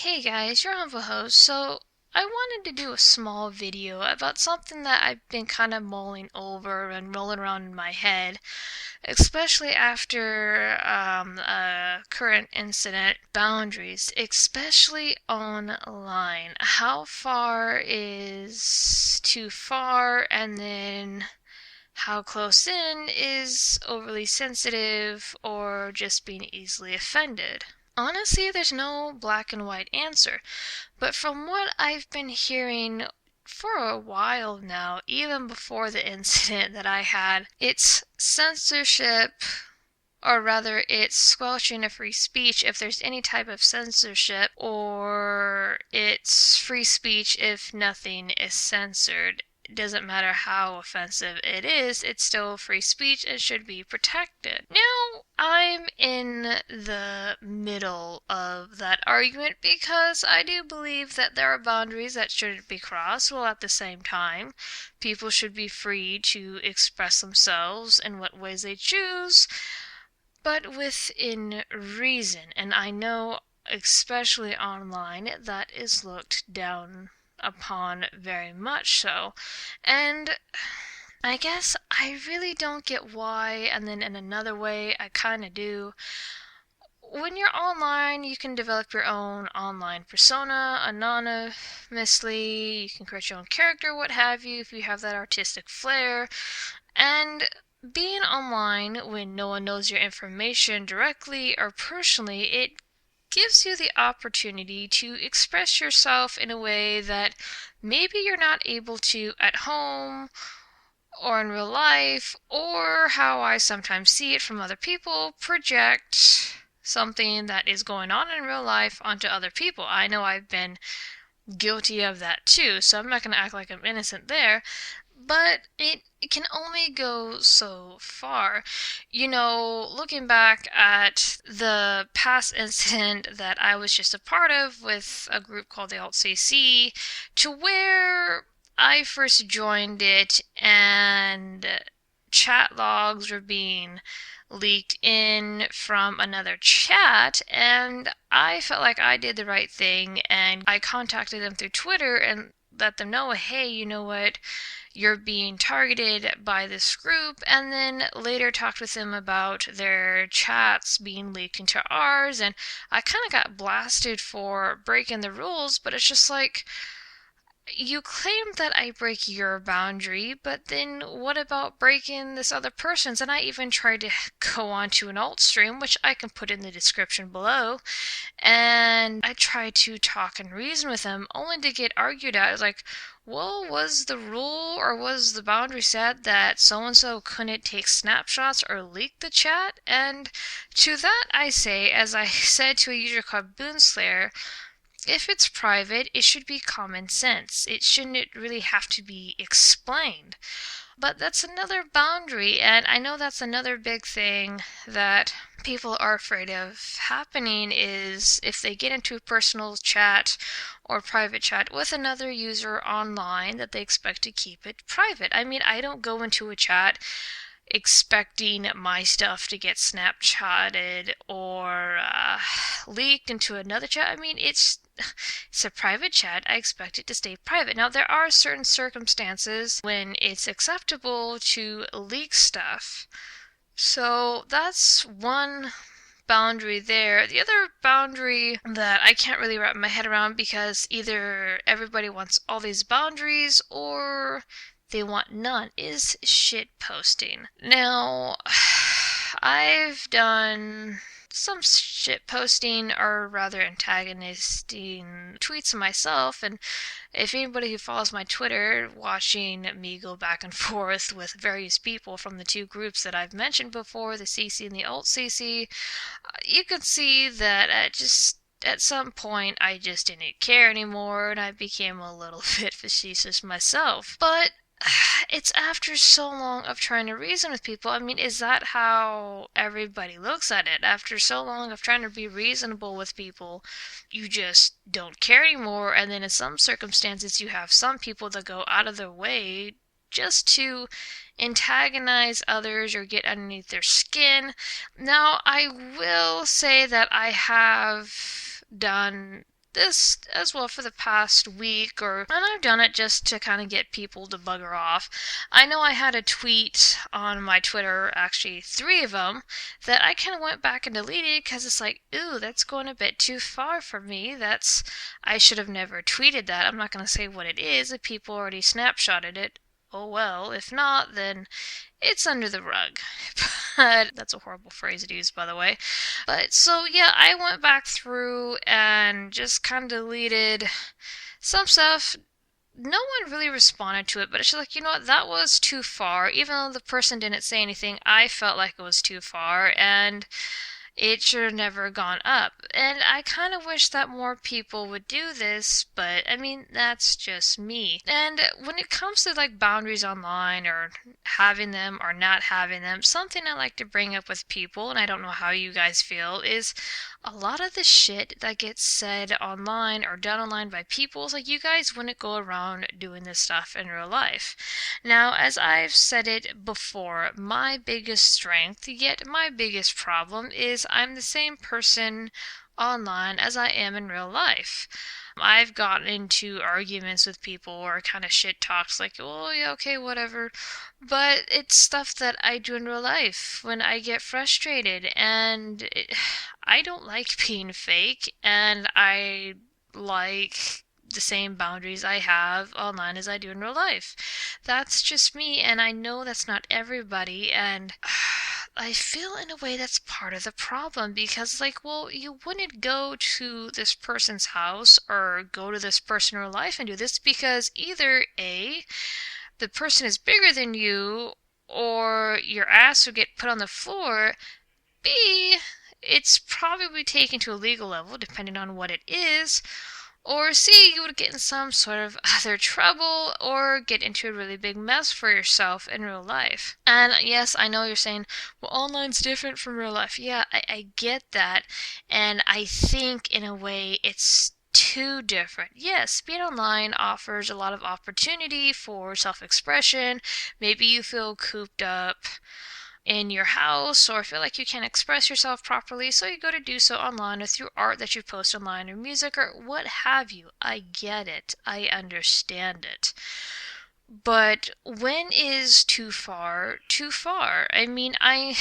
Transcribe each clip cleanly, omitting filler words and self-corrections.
Hey guys, your humble host. So, I wanted to do a small video about something that I've been kind of mulling over and rolling around in my head, especially after a current incident. Boundaries, especially online. How far is too far, and then how close in is overly sensitive or just being easily offended? Honestly, there's no black and white answer, but from what I've been hearing for a while now, even before the incident that I had, it's censorship, or rather, it's squelching of free speech if there's any type of censorship, or it's free speech if nothing is censored. It doesn't matter how offensive it is, it's still free speech and should be protected. Now, I'm in the middle of that argument because I do believe that there are boundaries that shouldn't be crossed, while at the same time, people should be free to express themselves in what ways they choose, but within reason. And I know, especially online, that is looked down upon very much so. And I guess I really don't get why, and then in another way, I kind of do. When you're online, you can develop your own online persona anonymously, you can create your own character, what have you, if you have that artistic flair. And being online when no one knows your information directly or personally, it gives you the opportunity to express yourself in a way that maybe you're not able to at home or in real life, or how I sometimes see it from other people, project something that is going on in real life onto other people. I know I've been guilty of that too, so I'm not going to act like I'm innocent there. But it can only go so far. Looking back at the past incident that I was just a part of with a group called the AltCC, to where I first joined it and chat logs were being leaked in from another chat, and I felt like I did the right thing, and I contacted them through Twitter and let them know, hey, you know what, you're being targeted by this group, and then later talked with them about their chats being leaked into ours, and I kind of got blasted for breaking the rules, but it's just like, you claim that I break your boundary, but then what about breaking this other person's? And I even tried to go on to an alt stream, which I can put in the description below, and I tried to talk and reason with them, only to get argued at. It's like, well, was the rule or was the boundary set that so-and-so couldn't take snapshots or leak the chat? And to that I say, as I said to a user called Boonslayer, if it's private, it should be common sense. It shouldn't really have to be explained. But that's another boundary, and I know that's another big thing that people are afraid of happening, is if they get into a personal chat or private chat with another user online, that they expect to keep it private. I mean, I don't go into a chat expecting my stuff to get Snapchatted or leaked into another chat. I mean, it's a private chat. I expect it to stay private. Now, there are certain circumstances when it's acceptable to leak stuff. So that's one boundary there. The other boundary that I can't really wrap my head around, because either everybody wants all these boundaries or they want none, is shit posting. Now, I've done some shit posting, or rather antagonisting tweets myself, and if anybody who follows my Twitter, watching me go back and forth with various people from the two groups that I've mentioned before, the CC and the Alt-CC, you can see that at some point I just didn't care anymore, and I became a little bit facetious myself. But it's after so long of trying to reason with people. I mean, is that how everybody looks at it? After so long of trying to be reasonable with people, you just don't care anymore, and then in some circumstances you have some people that go out of their way just to antagonize others or get underneath their skin. Now, I will say that I have done this as well for the past week, and I've done it just to kind of get people to bugger off. I know I had a tweet on my Twitter, actually 3 of them, that I kind of went back and deleted because it's like, ooh, that's going a bit too far for me. I should have never tweeted that. I'm not going to say what it is. If people already snapshotted it, oh well. If not, then it's under the rug. But that's a horrible phrase to use, by the way. But so yeah, I went back through and just kind of deleted some stuff. No one really responded to it, but it's just like, you know what, that was too far. Even though the person didn't say anything, I felt like it was too far, and it should have never gone up. And I kind of wish that more people would do this, but I mean, that's just me. And when it comes to like boundaries online, or having them or not having them, something I like to bring up with people, and I don't know how you guys feel, is a lot of the shit that gets said online or done online by people is like, you guys wouldn't go around doing this stuff in real life. Now, as I've said it before, my biggest strength, yet my biggest problem, is I'm the same person online as I am in real life. I've gotten into arguments with people or kind of shit talks like, oh yeah, okay, whatever. But it's stuff that I do in real life when I get frustrated, and I don't like being fake, and I like the same boundaries I have online as I do in real life. That's just me, and I know that's not everybody, and I feel in a way that's part of the problem, because like, well, you wouldn't go to this person's house or go to this person in real life and do this because either A, the person is bigger than you, or your ass would get put on the floor, B, it's probably taken to a legal level depending on what it is, or C, you would get in some sort of other trouble or get into a really big mess for yourself in real life. And yes, I know you're saying, well, online's different from real life. Yeah, I get that. And I think in a way it's too different. Yes, being online offers a lot of opportunity for self-expression. Maybe you feel cooped up in your house or feel like you can't express yourself properly, so you go to do so online or through art that you post online or music or what have you. I get it. I understand it. But when is too far too far? I mean, I'm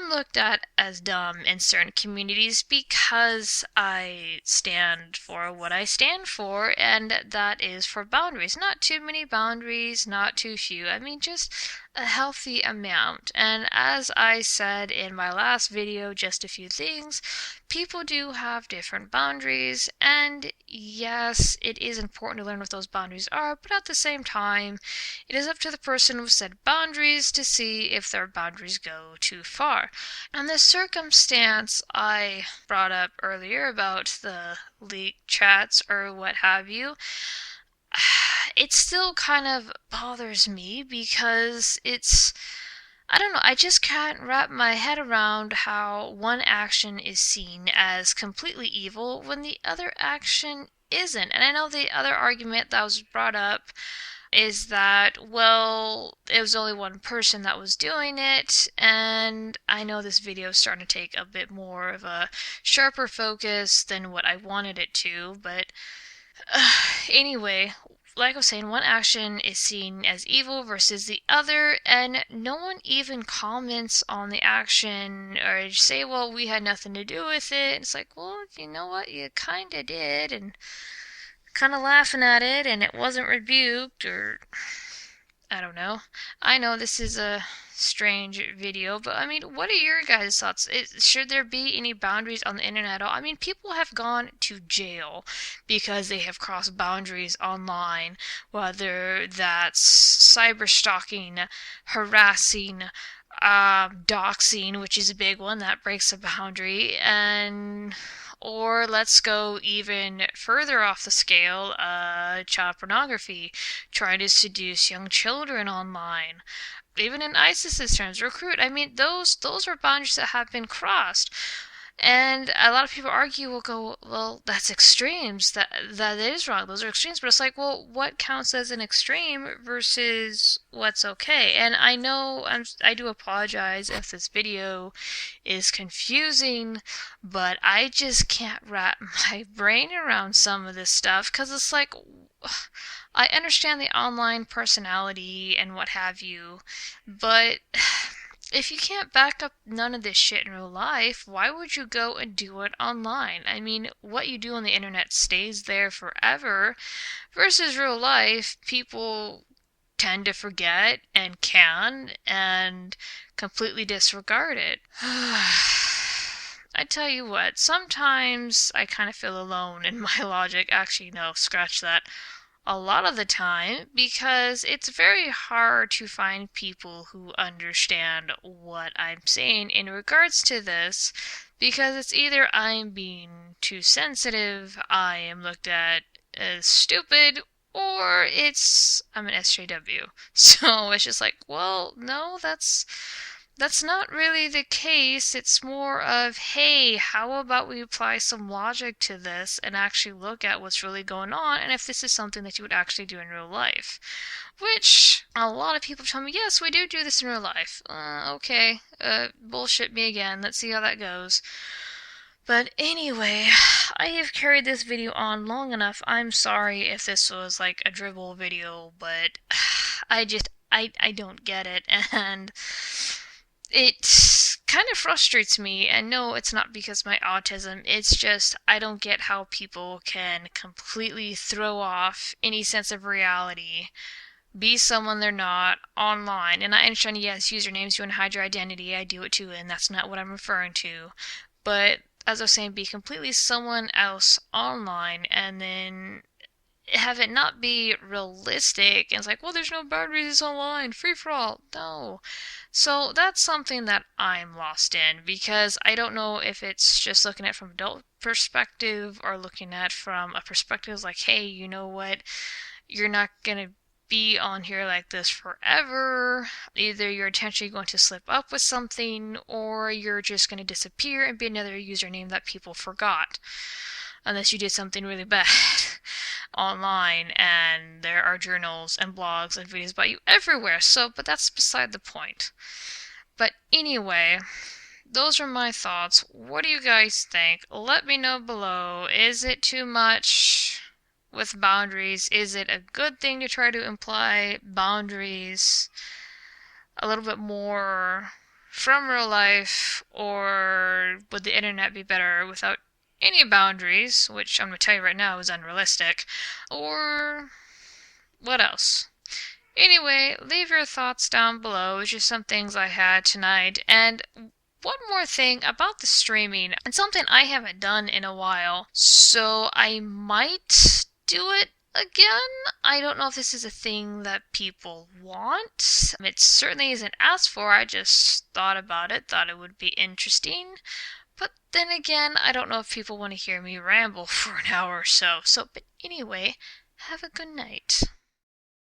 looked at as dumb in certain communities because I stand for what I stand for, and that is for boundaries. Not too many boundaries, not too few. I mean, just a healthy amount. And as I said in my last video, just a few things, people do have different boundaries, and yes, it is important to learn what those boundaries are, but at the same time, it is up to the person who set boundaries to see if their boundaries go too far. And the circumstance I brought up earlier about the leaked chats or what have you, it still kind of bothers me because I don't know, I just can't wrap my head around how one action is seen as completely evil when the other action isn't. And I know the other argument that was brought up is that, well, it was only one person that was doing it, and I know this video is starting to take a bit more of a sharper focus than what I wanted it to, but anyway, like I was saying, one action is seen as evil versus the other, and no one even comments on the action or say, well, we had nothing to do with it. It's like, well, you know what, you kinda did, and kind of laughing at it, and it wasn't rebuked, or I don't know. I know this is a strange video, but I mean, what are your guys' thoughts? Should there be any boundaries on the internet at all? I mean, people have gone to jail because they have crossed boundaries online, whether that's cyber stalking, harassing, doxing, which is a big one that breaks a boundary, and or let's go even further off the scale, child pornography, trying to seduce young children online. Even in ISIS's terms, recruit. I mean, those are boundaries that have been crossed. And a lot of people argue, will go, well, that's extremes. That is wrong. Those are extremes. But it's like, well, what counts as an extreme versus what's okay? And I know I do apologize if this video is confusing, but I just can't wrap my brain around some of this stuff because it's like, I understand the online personality and what have you, but if you can't back up none of this shit in real life, why would you go and do it online? I mean, what you do on the internet stays there forever, versus real life, people tend to forget and can and completely disregard it. I tell you what, sometimes I kind of feel alone in my logic. Actually, no, scratch that. A lot of the time, because it's very hard to find people who understand what I'm saying in regards to this, because it's either I'm being too sensitive, I am looked at as stupid, or it's I'm an SJW. So it's just like, well, no, that's not really the case. It's more of, hey, how about we apply some logic to this and actually look at what's really going on and if this is something that you would actually do in real life. Which, a lot of people tell me, yes, we do this in real life. Okay, bullshit me again. Let's see how that goes. But anyway, I have carried this video on long enough. I'm sorry if this was like a dribble video, but I don't get it, and it kind of frustrates me. And no, it's not because of my autism, it's just I don't get how people can completely throw off any sense of reality, be someone they're not online. And I understand, yes, usernames, you want to hide your identity, I do it too, and that's not what I'm referring to. But as I was saying, be completely someone else online and then have it not be realistic. And it's like, well, there's no boundaries, it's online, free for all. No. So that's something that I'm lost in, because I don't know if it's just looking at it from adult perspective or looking at from a perspective like, hey, you know what, you're not gonna be on here like this forever. Either you're intentionally going to slip up with something, or you're just going to disappear and be another username that people forgot. Unless you did something really bad online, and there are journals and blogs and videos about you everywhere. So, but that's beside the point. But anyway, those are my thoughts. What do you guys think? Let me know below. Is it too much with boundaries? Is it a good thing to try to imply boundaries a little bit more from real life? Or would the internet be better without any boundaries, which I'm going to tell you right now is unrealistic? Or what else? Anyway, leave your thoughts down below. It's just some things I had tonight. And one more thing about the streaming, and something I haven't done in a while, so I might do it again. I don't know if this is a thing that people want. It certainly isn't asked for. I just thought about it, thought it would be interesting. But then again, I don't know if people want to hear me ramble for an hour or so. But anyway, have a good night.